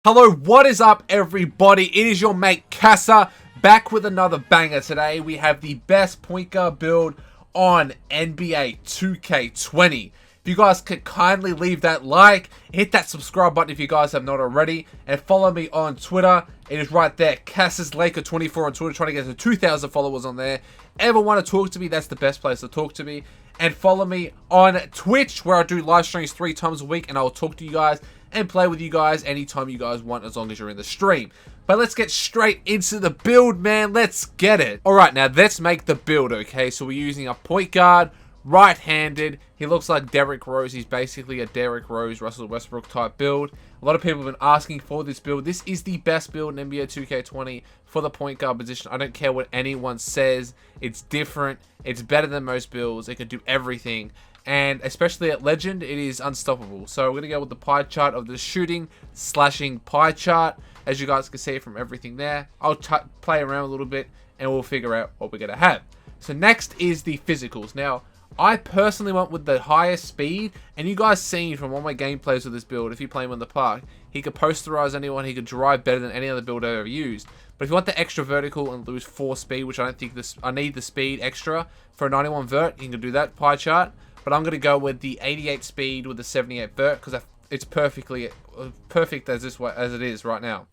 Hello, what is up everybody? It is your mate Casa back with another banger. Today we have the best point guard build on NBA 2K20. If you guys could kindly leave that like, hit that subscribe button if you guys have not already, and follow me on Twitter. It is right there, Casus Laker 24 on Twitter, trying to get to 2,000 followers on there. Ever want to talk to me? That's the best place to talk to me. And follow me on Twitch, where I do live streams 3 times a week, and I will talk to you guys and play with you guys anytime you guys want, as long as you're in the stream. But let's get straight into the build, man. Let's get it. Alright, now let's make the build, okay? So we're using a point guard, right-handed. He looks like Derrick Rose. He's basically a Derrick Rose, Russell Westbrook type build. A lot of people have been asking for this build. This is the best build in NBA 2K20 for the point guard position. I don't care what anyone says. It's different. It's better than most builds. It can do everything. And especially at Legend, it is unstoppable. So we're going to go with the pie chart of the shooting slashing pie chart. As you guys can see from everything there. I'll play around a little bit and we'll figure out what we're going to have. So next is the physicals. Now, I personally went with the highest speed. And you guys seen from all my gameplays with this build, if you play him on the park, he could posterize anyone. He could drive better than any other build I've ever used. But if you want the extra vertical and lose 4 speed, which I don't think I need the speed extra for a 91 vert, you can do that pie chart. But I'm going to go with the 88 speed with the 78 vert because it's perfect as it is right now.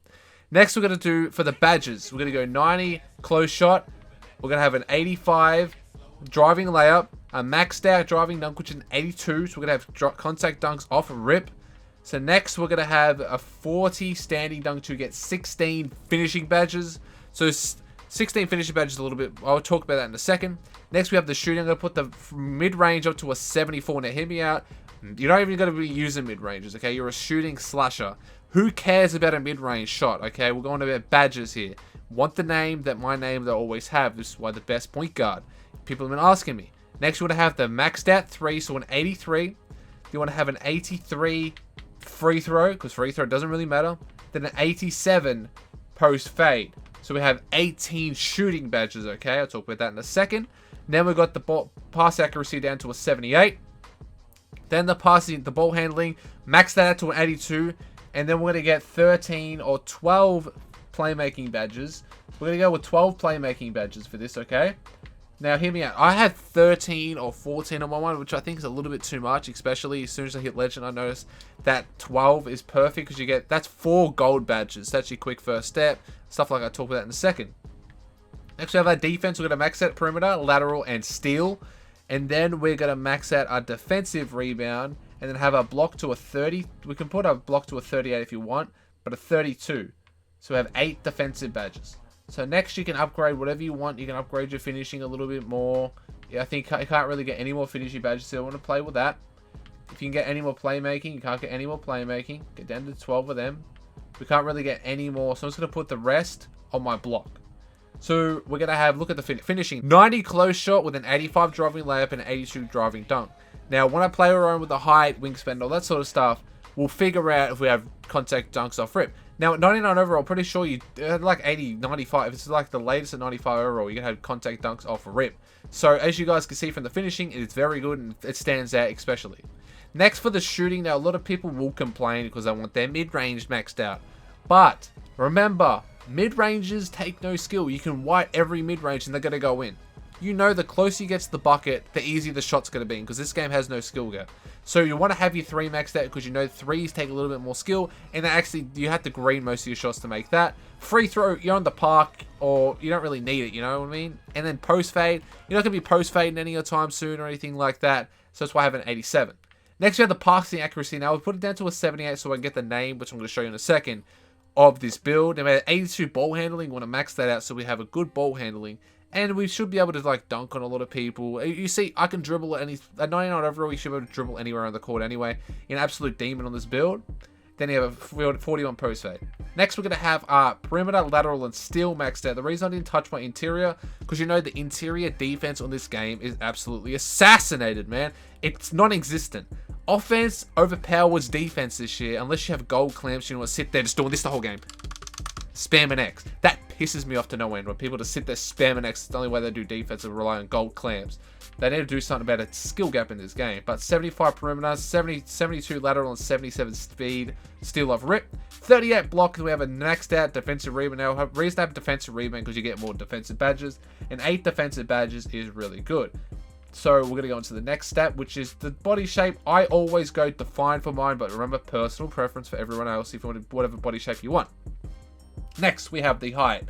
Next, we're going to do for the badges. We're going to go 90 close shot. We're going to have an 85 driving layup, a maxed out driving dunk, which is an 82. So we're going to have contact dunks off rip. So next, we're going to have a 40 standing dunk to get 16 finishing badges. So 16 finishing badges a little bit. I'll talk about that in a second. Next, we have the shooting. I'm going to put the mid-range up to a 74. Now, hear me out. You're not even going to be using mid-ranges, okay? You're a shooting slasher. Who cares about a mid-range shot, okay? We're going about badges here. Want the name that my name that I always have. This is why the best point guard. People have been asking me. Next, we're going to have the maxed out 3, so an 83. You want to have an 83 free throw, because free throw doesn't really matter. Then an 87 post fade. So we have 18 shooting badges, okay? I'll talk about that in a second. Then we've got the pass accuracy down to a 78. Then the ball handling, max that out to an 82. And then we're going to get 13 or 12 playmaking badges. We're going to go with 12 playmaking badges for this, okay? Now, hear me out. I had 13 or 14 on my one, which I think is a little bit too much, especially as soon as I hit Legend, I noticed that 12 is perfect because that's 4 gold badges. That's your quick first step. Stuff like I talk about that in a second. Next, we have our defense. We're going to max out perimeter, lateral, and steal. And then we're going to max out our defensive rebound. And then have our block to a 30. We can put our block to a 38 if you want, but a 32. So we have 8 defensive badges. So next, you can upgrade whatever you want. You can upgrade your finishing a little bit more. Yeah, I think you can't really get any more finishing badges, so I want to play with that. If you can get any more playmaking, you can't get any more playmaking. Get down to 12 of them. We can't really get any more, so I'm just going to put the rest on my block. So we're going to have, look at the finishing. 90 close shot with an 85 driving layup and an 82 driving dunk. Now, when I play around with the height, wingspan, all that sort of stuff, we'll figure out if we have contact dunks off rip. Now, at 99 overall, pretty sure you like 80, 95. If it's like the latest at 95 overall, you can have contact dunks off rip. So, as you guys can see from the finishing, it's very good and it stands out especially. Next, for the shooting, now a lot of people will complain because they want their mid-range maxed out. But remember, mid-ranges take no skill. You can white every mid-range and they're going to go in. You know, the closer you get to the bucket, the easier the shot's going to be, because this game has no skill gap. So you want to have your 3 maxed out because you know 3s take a little bit more skill, and actually you have to green most of your shots to make that. Free throw, you're on the park, or you don't really need it, you know what I mean? And then post fade, you're not going to be post fading any time soon or anything like that, so that's why I have an 87. Next we have the passing accuracy. Now we'll put it down to a 78 so I can get the name, which I'm going to show you in a second, of this build. And we have 82 ball handling. We want to max that out so we have a good ball handling. And we should be able to like dunk on a lot of people. You see, I can dribble at 99 overall. You should be able to dribble anywhere on the court anyway. You're an absolute demon on this build. Then you have a 41 post fade. Next, we're going to have our perimeter, lateral, and steal maxed out. The reason I didn't touch my interior, because you know the interior defense on this game is absolutely assassinated, man. It's non-existent. Offense overpowers defense this year, unless you have gold clamps. You know what, sit there just doing this the whole game. Spam an X. That pisses me off to no end when people just sit there spamming X. It's the only way they do defense and rely on gold clamps. They need to do something about a skill gap in this game. But 75 perimeter, 72 lateral, and 77 speed. Steal off rip. 38 block, and we have a maxed out defensive rebound. Now, reason to have defensive rebound because you get more defensive badges. And 8 defensive badges is really good. So we're going to go on to the next step, which is the body shape. I always go defined for mine, but remember, personal preference for everyone else if you want whatever body shape you want. Next, we have the height.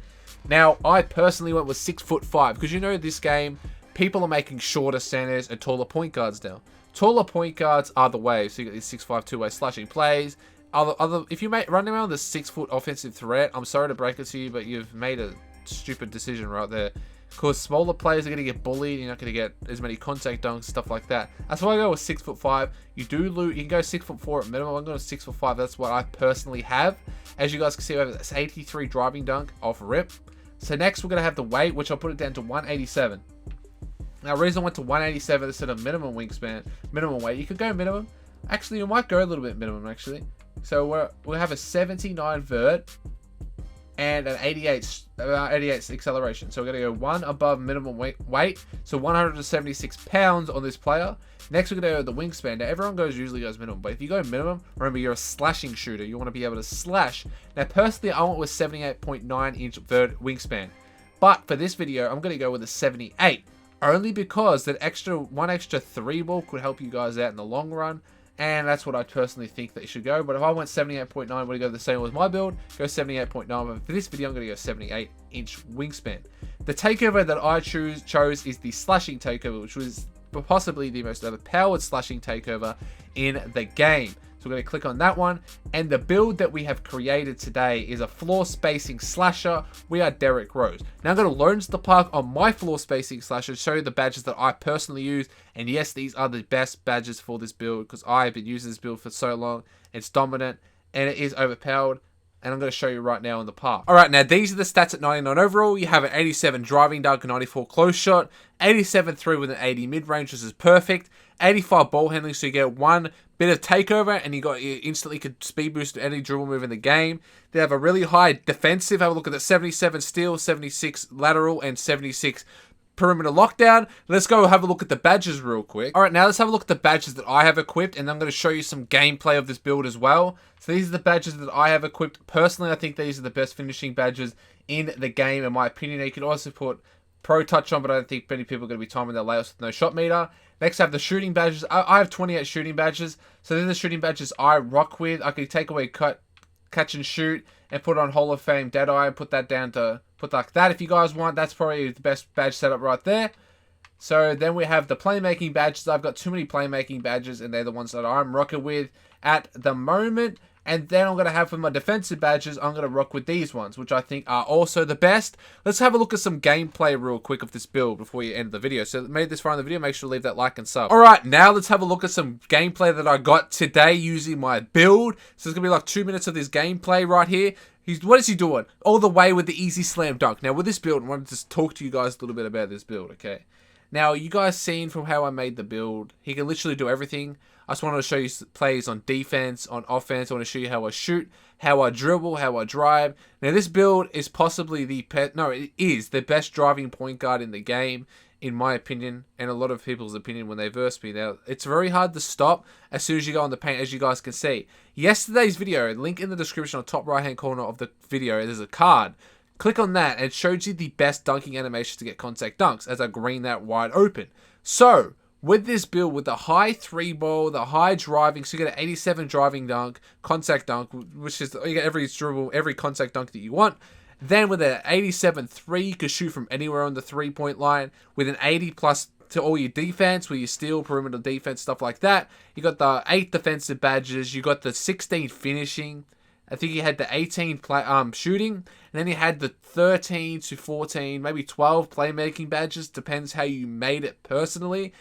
Now, I personally went with 6'5", because you know this game, people are making shorter centers and taller point guards now. Taller point guards are the way. So you got these 6'5" two-way slashing plays. If you run around the 6-foot offensive threat, I'm sorry to break it to you, but you've made a stupid decision right there. Because smaller players are going to get bullied. You're not going to get as many contact dunks, stuff like that. That's why I go with 6'5". You do lose. You can go 6'4" at minimum. I'm going with 6'5". That's what I personally have. As you guys can see, we have this 83 driving dunk off rip. So next we're going to have the weight, which I'll put it down to 187. Now, the reason I went to 187 instead of minimum wingspan, minimum weight, you could go minimum. Actually, you might go a little bit minimum, actually. So we'll have a 79 vert and an 88 acceleration. So we're going to go one above minimum weight. So 176 pounds on this player. Next, we're going to go the wingspan. Now, everyone usually goes minimum. But if you go minimum, remember, you're a slashing shooter. You want to be able to slash. Now, personally, I went with 78.9 inch vert wingspan. But for this video, I'm going to go with a 78. Only because that one extra 3-ball could help you guys out in the long run. And that's what I personally think that you should go. But if I went 78.9, I'm going to go the same as my build. Go 78.9. But for this video, I'm going to go 78-inch wingspan. The takeover that I chose is the slashing takeover, which was possibly the most overpowered slashing takeover in the game. So we're going to click on that one. And the build that we have created today is a floor spacing slasher. We are Derrick Rose. Now I'm going to learn the park on my floor spacing slasher, show you the badges that I personally use. And yes, these are the best badges for this build because I've been using this build for so long. It's dominant and it is overpowered. And I'm going to show you right now in the park. Alright, now these are the stats at 99 overall. You have an 87 driving dunk, 94 close shot, 87 through with an 80 mid-range, which is perfect, 85 ball handling, so you get one bit of takeover, and you instantly could speed boost any dribble move in the game. They have a really high defensive. Have a look at the 77 steal, 76 lateral, and 76 perimeter lockdown. Let's go have a look at the badges real quick. Alright, now let's have a look at the badges that I have equipped, and I'm going to show you some gameplay of this build as well. So these are the badges that I have equipped. Personally, I think these are the best finishing badges in the game, in my opinion. You can also put Pro Touch on, but I don't think many people are going to be timing their layouts with no shot meter. Next, I have the shooting badges. I have 28 shooting badges. So these are the shooting badges I rock with. I can take away catch and shoot and put on Hall of Fame Deadeye and put that down to put like that. If you guys want, that's probably the best badge setup right there. So then we have the playmaking badges. I've got too many playmaking badges, and they're the ones that I'm rocking with at the moment. And then I'm going to have for my defensive badges, I'm going to rock with these ones, which I think are also the best. Let's have a look at some gameplay real quick of this build before you end the video. So if you made this far in the video, make sure to leave that like and sub. Alright, now let's have a look at some gameplay that I got today using my build. So it's going to be like 2 minutes of this gameplay right here. What is he doing? All the way with the easy slam dunk. Now with this build, I wanted to talk to you guys a little bit about this build, okay? Now, you guys seen from how I made the build, he can literally do everything. I just wanted to show you plays on defense, on offense. I want to show you how I shoot, how I dribble, how I drive. Now, this build is possibly it is the best driving point guard in the game, in my opinion, and a lot of people's opinion when they verse me. Now, it's very hard to stop as soon as you go on the paint, as you guys can see. Yesterday's video, link in the description on the top right-hand corner of the video, there's a card. Click on that and it shows you the best dunking animations to get contact dunks as I green that wide open. So, with this build, with the high 3-ball, the high driving, so you get an 87 driving dunk, contact dunk, which is, you get every dribble, every contact dunk that you want. Then with an 87 3, you can shoot from anywhere on the 3-point line. With an 80 plus to all your defense, with your steal, perimeter defense, stuff like that. You got the 8 defensive badges, you got the 16 finishing. I think he had the 18 shooting, and then he had the 13 to 14, maybe 12 playmaking badges. Depends how you made it personally.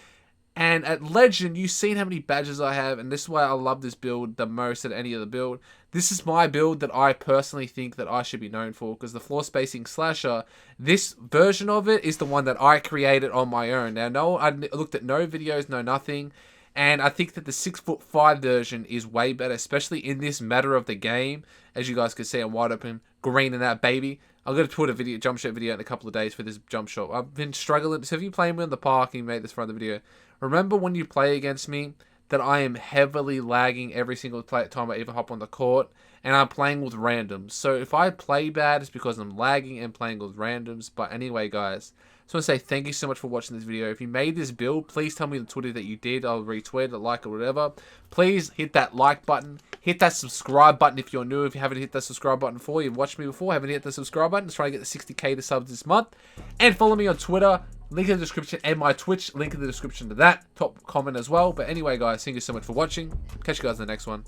And at Legend, you've seen how many badges I have, and this is why I love this build the most at any other build. This is my build that I personally think that I should be known for, because the floor spacing slasher, this version of it is the one that I created on my own. Now, I looked at no videos, no nothing. And I think that the 6'5" version is way better, especially in this matter of the game. As you guys can see, I'm wide open, green in that baby. I'm going to put a video, jump shot video in a couple of days for this jump shot. I've been struggling. So if you play me on the park and you made this for the video, remember when you play against me that I am heavily lagging every single time I ever hop on the court, and I'm playing with randoms. So if I play bad, it's because I'm lagging and playing with randoms. But anyway, guys, I just want to say thank you so much for watching this video. If you made this build, please tell me on Twitter that you did. I'll retweet it, like it, whatever. Please hit that like button. Hit that subscribe button if you're new. If you haven't hit that subscribe button before, you've watched me before, haven't hit the subscribe button. Let's try to get the 60k to subs this month. And follow me on Twitter. Link in the description, and my Twitch link in the description to that. Top comment as well. But anyway, guys, thank you so much for watching. Catch you guys in the next one.